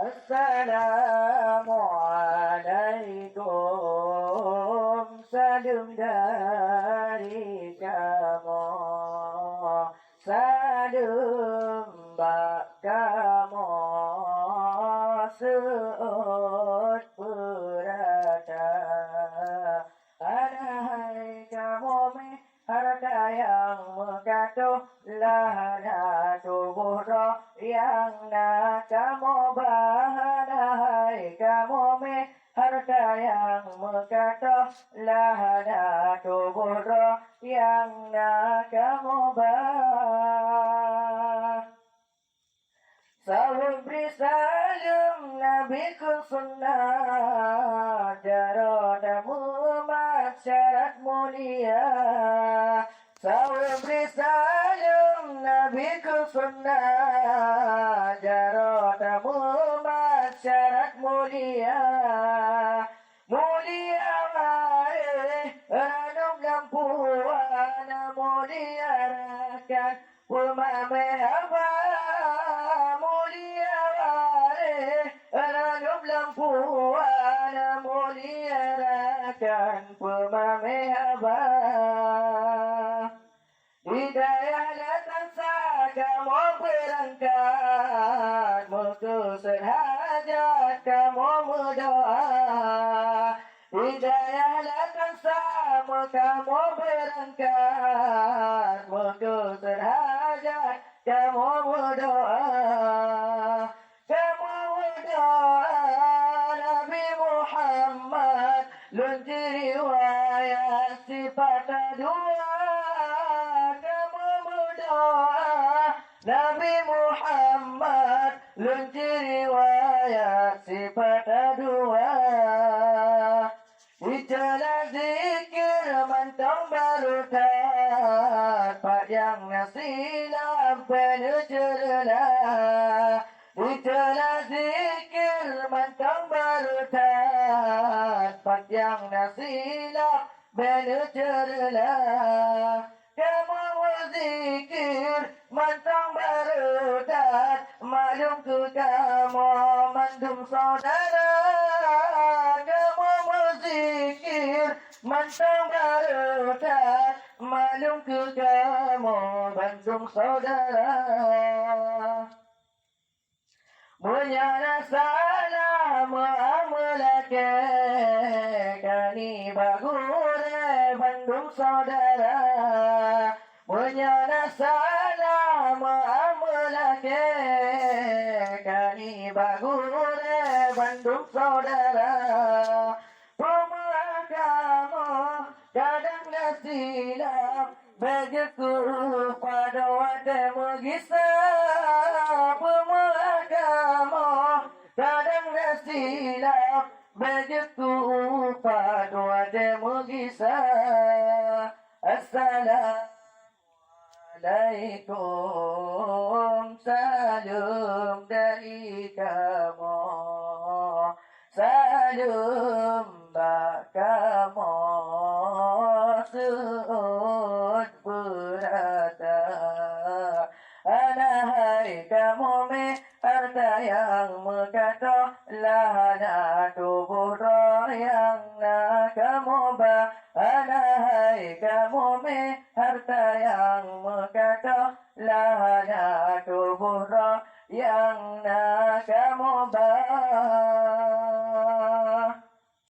Assalamualaikum, salam dari kamu, salam bak kamu, seut berada. Adahai kamu harta yang megatuh, lahana tubuh roh yang nak kamu bahadahai kamu harta yang megatuh, lahana tubuh roh yang nak kamu bah. Salam beri salam Nabi ku sunnah, jaradamu masyarakat mulia. Salam beri salam Nabi ku sunnah, jaradamu masyarakat mulia. Mulia mari ranum lampuan, mulia rakan pemame haba. Mulia mari ranum lampuan, mulia rakan pemame haba. Hidayah datang saat kamu berangkat, mutus hajat kamu berdoa. Hidayah datang saat kamu berangkat, mutus hajat kamu berdoa. Kamu berdoa Nabi Muhammad, lunti riwayat sifat dua. Nabi Muhammad lunti riwayat sifat dua. Itulah zikir mantong barutan, pak yang nasilam penuh cerita. Itulah zikir mantong barutan, pak yang nasilam penuh cerita. Kamu zikir mantang barutan, maklum ku kamu mandum saudara. Kamu zikir mantang barutan, maklum ku kamu mandum saudara. Munyana salam amalake, kani bagure bandung saudara. Munyana salam amalake, kani bagure bandung saudara. Pemuda kamu kadang nasilap, begitu pada wadamu gisap. Pemuda kamu kadang nasilap, begitu pada wadamu gisap. Assalamualaikum, salam dari kamu, salam bak kamu, seut berada. Anahai kamu harta yang megatuh, lahana tubuh roh yang nak kamu bah. Anahai kamu harta yang megatuh, lahana tubuh roh yang nak kamu bah.